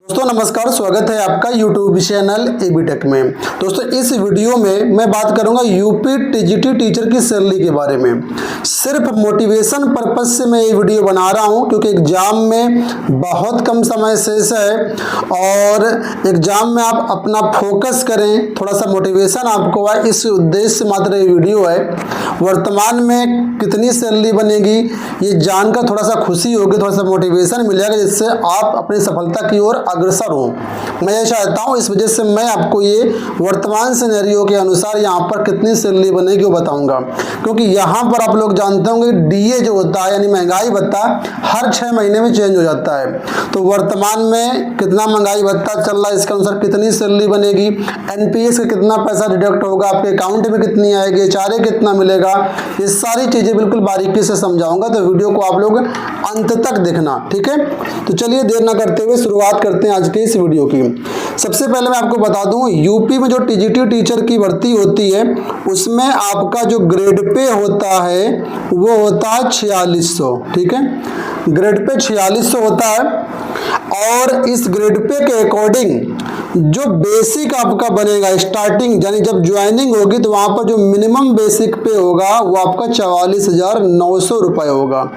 दोस्तों नमस्कार, स्वागत है आपका यूट्यूब चैनल एबी टेक में। दोस्तों इस वीडियो में मैं बात करूंगा यूपी टीजीटी टीचर की सैलरी के बारे में। सिर्फ मोटिवेशन पर्पज से मैं ये वीडियो बना रहा हूं क्योंकि एग्जाम में बहुत कम समय शेष है और एग्जाम में आप अपना फोकस करें, थोड़ा सा मोटिवेशन आपको आए, इस उद्देश्य से मात्र ये वीडियो है। वर्तमान में कितनी सैलरी बनेगी ये जानकर थोड़ा सा खुशी होगी, थोड़ा सा मोटिवेशन मिलेगा जिससे आप अपनी सफलता की ओर अग्रसर हो। मैं ये चाहता हूँ, इस वजह से मैं आपको ये वर्तमान सिनेरियो के अनुसार यहाँ पर कितनी सैलरी बनेगी वो बताऊंगा। क्योंकि यहाँ पर आप लोग जानते होंगे डीए जो होता है यानी महंगाई भत्ता हर 6 महीने में चेंज हो जाता है। तो वर्तमान में कितना महंगाई भत्ता चल रहा है, इसके अनुसार कितनी सैलरी बनेगी, एनपीएस का कितना पैसा डिडक्ट होगा, आपके अकाउंट में कितनी आएगी, एचआरए कितना मिलेगा, ये सारी चीज़ें बिल्कुल बारीकी से समझाऊंगा। तो वीडियो को आप लोग अंत तक देखना, ठीक है। तो चलिए देर न करते हुए शुरुआत करते हैं आज के इस वीडियो की। सबसे पहले मैं आपको बता दूं, यूपी में जो टीजीटी टीचर की भर्ती होती है उसमें आपका जो ग्रेड पे होता है वो होता है 4600, ठीक है। ग्रेड पे 4600 होता है और इस ग्रेड पे के अकॉर्डिंग जो बेसिक आपका बनेगा स्टार्टिंग, यानी जब ज्वाइनिंग होगी तो वहां पर जो मिनिमम बेसिक पे होगा वो आपका 44,900 रुपये होगा।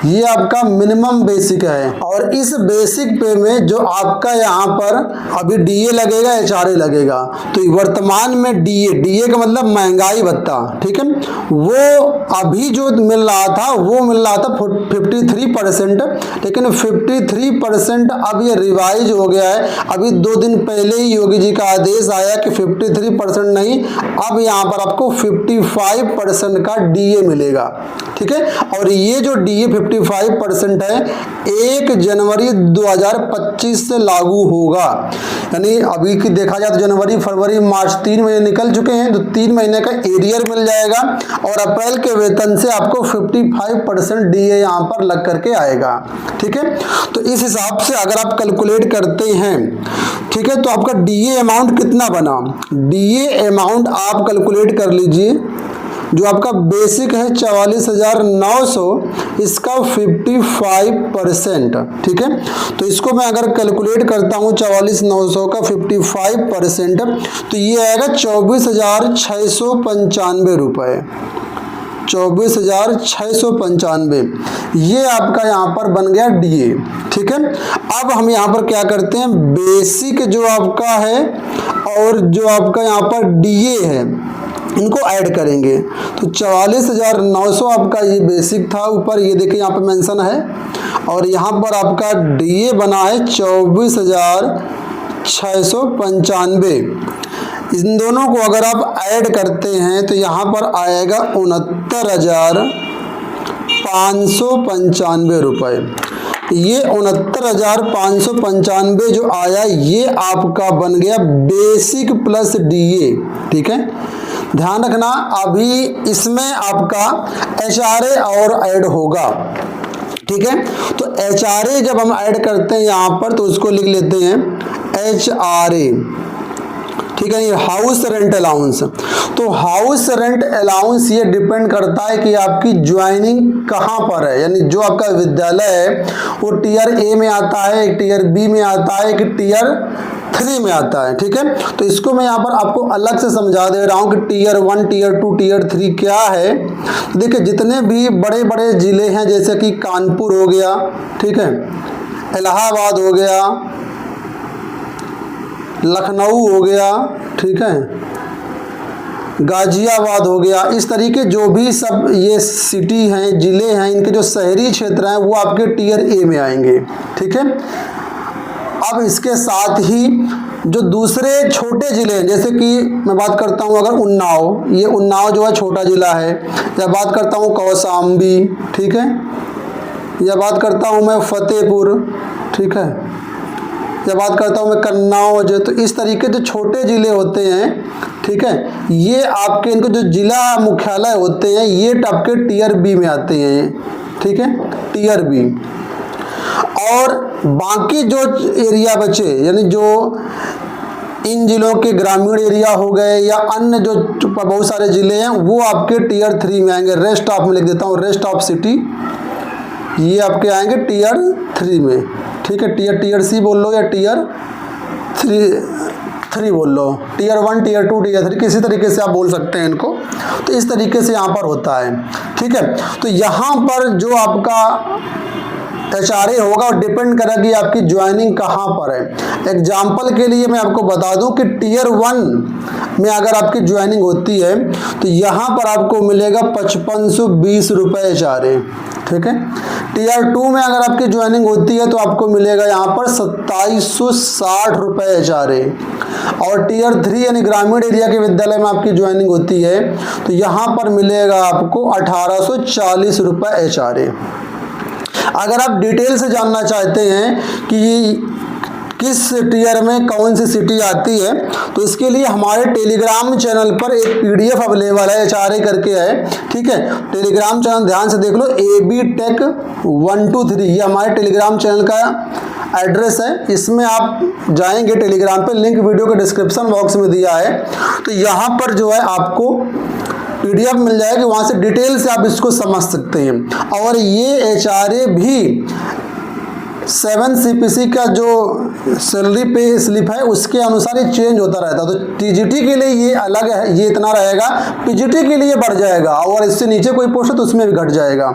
ये आपका मिनिमम बेसिक है और इस बेसिक पे में जो आपका यहाँ पर अभी डीए लगेगा, एचआरए लगेगा। तो वर्तमान में डीए का मतलब महंगाई भत्ता, ठीक है, वो अभी जो मिल रहा था वो मिल रहा था 53%, लेकिन 53% अब ये रिवाइज हो गया है। अभी 2 दिन पहले ही योगी जी का आदेश आया कि 53% नहीं, अब यहाँ पर आपको 55% का डीए मिलेगा, ठीक है। और ये जो डीए 55% है 1 जनवरी 2025 से लागू होगा। यानी अभी की देखा जाए तो जनवरी फरवरी मार्च 3 महीने निकल चुके हैं, तो 3 महीने का एरियर मिल जाएगा और अप्रैल के वेतन से आपको 55% डीए यहाँ पर लग करके आएगा, ठीक है। तो इस हिसाब से अगर आप कैलकुलेट करते हैं, ठीक है, तो आपका डीए अमाउंट कितना बना। डीए अमाउंट आप कैलकुलेट कर लीजिए, जो आपका बेसिक है 44,900, इसका 55%, ठीक है। तो इसको मैं अगर कैलकुलेट करता हूँ 44,900 का 55%, तो ये आएगा 24,695 रुपये, 24,695। ये आपका यहाँ पर बन गया डीए, ठीक है। अब हम यहाँ पर क्या करते हैं, बेसिक जो आपका है और जो आपका यहाँ पर डीए है इनको ऐड करेंगे। तो 44,900 आपका ये बेसिक था, ऊपर ये देखिए यहाँ पे मेंशन है, और यहाँ पर आपका डीए बना है 24,695। इन दोनों को अगर आप ऐड करते हैं तो यहाँ पर आएगा 69,595 रुपये। ये 69,595 जो आया ये आपका बन गया बेसिक प्लस डीए, ठीक है। ध्यान रखना अभी इसमें आपका एचआरए और ऐड होगा, ठीक है। तो एचआरए जब हम ऐड करते हैं यहाँ पर तो उसको लिख लेते हैं एचआरए, ठीक है। ये हाउस रेंट अलाउंस। तो हाउस रेंट अलाउंस ये डिपेंड करता है कि आपकी ज्वाइनिंग कहाँ पर है, यानी जो आपका विद्यालय है वो टियर ए में आता है, एक टियर बी में आता है, कि टियर 3 में आता है, ठीक है। तो इसको मैं यहाँ पर आपको अलग से समझा दे रहा हूँ कि टियर 1, टियर 2, टियर 3 क्या है। देखिए जितने भी बड़े बड़े ज़िले हैं जैसे कि कानपुर हो गया, ठीक है, इलाहाबाद हो गया, लखनऊ हो गया, ठीक है, गाजियाबाद हो गया, इस तरीके जो भी सब ये सिटी हैं, ज़िले हैं, इनके जो शहरी क्षेत्र हैं वो आपके टियर ए में आएंगे, ठीक है। अब इसके साथ ही जो दूसरे छोटे ज़िले हैं, जैसे कि मैं बात करता हूँ अगर उन्नाव, ये उन्नाव जो है छोटा ज़िला है, या बात करता हूँ कौशाम्बी, ठीक है, या बात करता हूँ मैं फतेहपुर, ठीक है, या बात करता हूँ मैं कन्नौज। तो इस तरीके जो छोटे ज़िले होते हैं, ठीक है, ये आपके इनको जो जिला मुख्यालय होते हैं ये आपके टियर बी में आते हैं, ठीक है, टियर बी। और बाकी जो एरिया बचे, यानी जो इन जिलों के ग्रामीण एरिया हो गए या अन्य जो बहुत सारे ज़िले हैं वो आपके टियर 3 में आएंगे। रेस्ट ऑफ में लिख देता हूँ, रेस्ट ऑफ सिटी, ये आपके आएंगे टियर 3 में, ठीक है। टीयर सी बोल लो या टीयर थ्री बोल लो, टीयर 1, टीयर 2, टीयर 3, किसी तरीके से आप बोल सकते हैं इनको। तो इस तरीके से यहाँ पर होता है, ठीक है। तो यहाँ पर जो आपका HRA होगा और डिपेंड करेगा कि आपकी ज्वाइनिंग कहाँ पर है। एग्जाम्पल के लिए मैं आपको बता दूं कि टीयर 1 में अगर आपकी ज्वाइनिंग होती है तो यहाँ पर आपको मिलेगा 5520 रुपये HRA, ठीक है। टीयर 2 में अगर आपकी ज्वाइनिंग होती है तो आपको मिलेगा यहाँ पर 2760 रुपये HRA। और टीयर 3 यानी ग्रामीण एरिया के विद्यालय में आपकी ज्वाइनिंग होती है तो यहाँ पर मिलेगा आपको 1840 रुपये HRA। अगर आप डिटेल से जानना चाहते हैं कि किस टीयर में कौन सी सिटी आती है तो इसके लिए हमारे टेलीग्राम चैनल पर एक PDF अवेलेबल है, HRA करके है, ठीक है। टेलीग्राम चैनल ध्यान से देख लो, AB Tech 123, ये हमारे टेलीग्राम चैनल का एड्रेस है। इसमें आप जाएंगे टेलीग्राम पे, लिंक वीडियो के डिस्क्रिप्शन बॉक्स में दिया है। तो यहाँ पर जो है आपको PDF मिल जाएगी, वहाँ से डिटेल से आप इसको समझ सकते हैं। और ये HRA भी 7 CPC का जो सैलरी पे स्लिप है उसके अनुसार ये चेंज होता रहता है। तो TGT के लिए ये अलग है, ये इतना रहेगा, PGT के लिए बढ़ जाएगा और इससे नीचे कोई पोस्ट है तो उसमें भी घट जाएगा,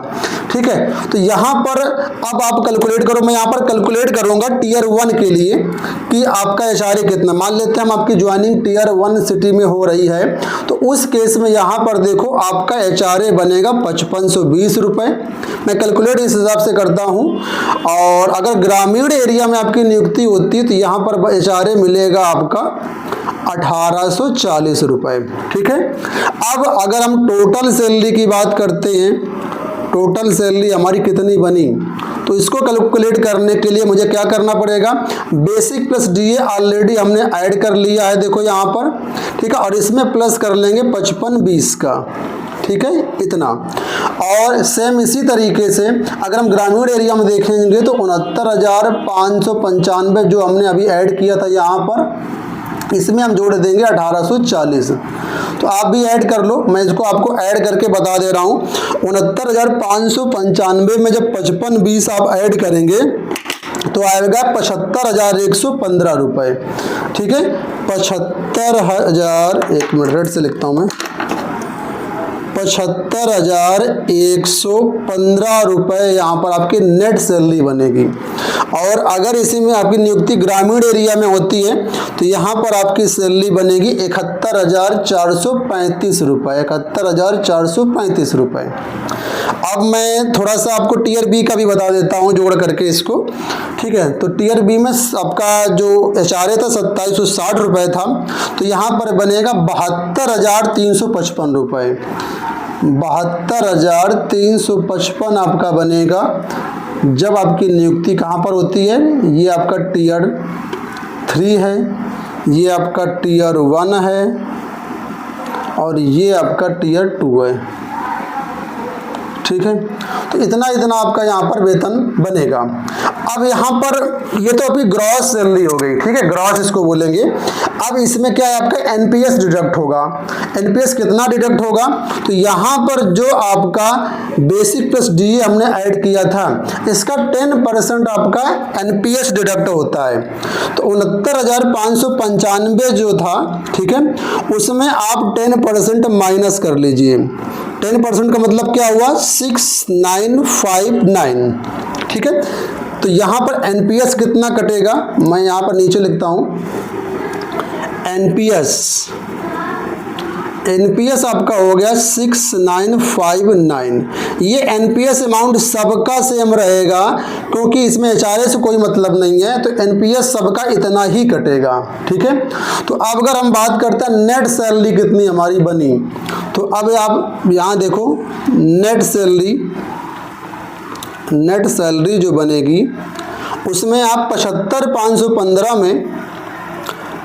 ठीक है। तो यहाँ पर अब आप कैलकुलेट करो, मैं यहाँ पर कैलकुलेट करूँगा टीयर 1 के लिए कि आपका HRA कितना। मान लेते हैं हम आपकी ज्वाइनिंग टीयर 1 सिटी में हो रही है तो उस केस में यहाँ पर देखो आपका HRA बनेगा 5520 रुपये। मैं कैलकुलेट इस हिसाब से करता हूँ। और अगर ग्रामीण एरिया में आपकी नियुक्ति होती है तो यहाँ पर HRA मिलेगा आपका 1840 रुपये, ठीक है। अब अगर हम टोटल सैलरी की बात करते हैं, टोटल सैलरी हमारी कितनी बनी, तो इसको कैलकुलेट करने के लिए मुझे क्या करना पड़ेगा, बेसिक प्लस DA ऑलरेडी हमने ऐड कर लिया है, देखो यहाँ पर, ठीक है। और इसमें प्लस कर लेंगे 5520 का, ठीक है, इतना। और सेम इसी तरीके से अगर हम ग्रामीण एरिया में देखेंगे तो 69,595 जो हमने अभी ऐड किया था यहाँ पर, इसमें हम जोड़ देंगे 1840। तो आप भी ऐड कर लो, मैं इसको आपको ऐड करके बता दे रहा हूँ। 69,595 में जब 5520 आप ऐड करेंगे तो आएगा 75,115 रुपये, ठीक है। 75,000, एक मिनट रेड से लिखता हूँ मैं, 75,115 रुपये यहाँ पर आपकी नेट सैलरी बनेगी। और अगर इसी में आपकी नियुक्ति ग्रामीण एरिया में होती है तो यहाँ पर आपकी सैलरी बनेगी 71,435 रुपये, 71,435 रुपये। अब मैं थोड़ा सा आपको टीयर B का भी बता देता हूँ जोड़ करके इसको, ठीक है। तो टीयर B में आपका जो HRA था 2760 रुपये था, तो यहाँ पर बनेगा 72,355 रुपये, 72,355 आपका बनेगा जब आपकी नियुक्ति कहाँ पर होती है। ये आपका टीयर 3 है, ये आपका टीयर 1 है और ये आपका टीयर 2 है, ठीक है। तो इतना आपका यहाँ पर वेतन बनेगा। अब यहाँ पर ये तो आपकी ग्रॉस सैलरी हो गई, ठीक है, ग्रॉस इसको बोलेंगे। अब इसमें क्या है, आपका NPS डिडक्ट होगा। NPS कितना डिडक्ट होगा, तो यहाँ पर जो आपका बेसिक प्लस DA हमने ऐड किया था इसका 10% आपका NPS डिडक्ट होता है। तो 69,595 जो था, ठीक है, उसमें आप 10% माइनस कर लीजिए। 10% का मतलब क्या हुआ, 6959, ठीक है। तो यहाँ पर NPS कितना कटेगा, मैं यहाँ पर नीचे लिखता हूँ NPS आपका हो गया 6959। ये NPS अमाउंट सबका सेम रहेगा क्योंकि इसमें HRA से कोई मतलब नहीं है, तो NPS सबका इतना ही कटेगा, ठीक है। तो अब अगर हम बात करते हैं नेट सैलरी कितनी हमारी बनी, तो अब आप यहाँ देखो नेट सैलरी जो बनेगी उसमें आप 75,515 में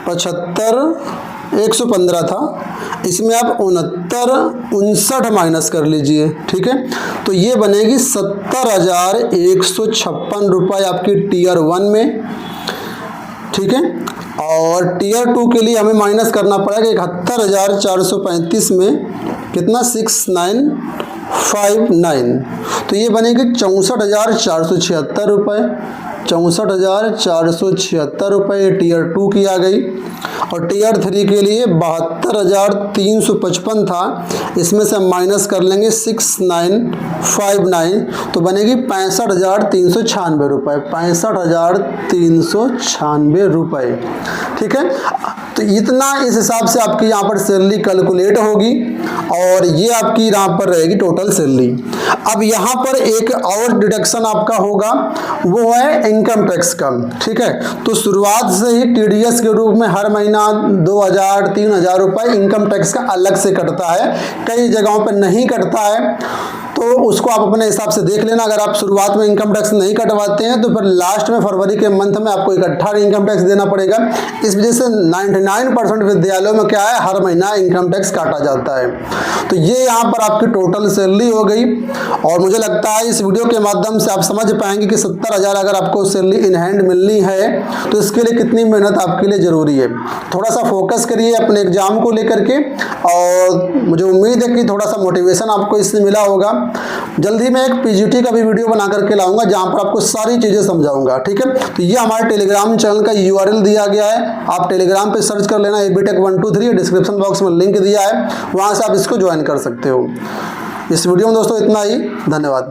75,115 था, इसमें आप 69,59 माइनस कर लीजिए, ठीक है। तो ये बनेगी 70,156 रुपये आपकी टीयर 1 में, ठीक है। और टीयर 2 के लिए हमें माइनस करना पड़ेगा 71,435 में कितना, 6959, तो ये बनेगी 64,476 रुपये, 64,476 रुपये टीयर 2 की आ गई। और टीयर 3 के लिए 72,355 था, इसमें से हम माइनस कर लेंगे 6959 तो बनेगी 65,396 रुपये, 65,396 रुपये। ठीक है, तो इतना इस हिसाब से आपकी यहाँ पर सैलरी कैलकुलेट होगी और ये आपकी यहाँ पर रहेगी टोटल सैलरी। अब यहाँ पर एक और डिडक्शन आपका होगा, वो है इनकम टैक्स का। ठीक है, तो शुरुआत से ही टीडीएस के रूप में हर महीना 2,000-3,000 रुपये इनकम टैक्स का अलग से कटता है, कई जगहों पर नहीं कटता है, तो उसको आप अपने हिसाब से देख लेना। अगर आप शुरुआत में इनकम टैक्स नहीं कटवाते हैं तो फिर लास्ट में फरवरी के मंथ में आपको इकट्ठा इनकम टैक्स देना पड़ेगा। इस वजह से 99% विद्यालयों में क्या है, हर महीना इनकम टैक्स काटा जाता है। तो ये यहाँ पर आपकी टोटल सैलरी हो गई और मुझे लगता है इस वीडियो के माध्यम से आप समझ पाएंगे कि 70,000 अगर आपको सैलरी इन हैंड मिलनी है तो इसके लिए कितनी मेहनत आपके लिए ज़रूरी है। थोड़ा सा फोकस करिए अपने एग्जाम को लेकर के और मुझे उम्मीद है कि थोड़ा सा मोटिवेशन आपको इससे मिला होगा। जल्दी मैं एक पीजीटी का भी वीडियो बना करके लाऊंगा जहां पर आपको सारी चीज़ें समझाऊंगा। ठीक है, तो ये हमारे टेलीग्राम चैनल का यूआरएल दिया गया है, आप टेलीग्राम पे सर्च कर लेना एबीटेक 123, डिस्क्रिप्शन बॉक्स में लिंक दिया है, वहां से आप इसको ज्वाइन कर सकते हो। इस वीडियो में दोस्तों इतना ही, धन्यवाद।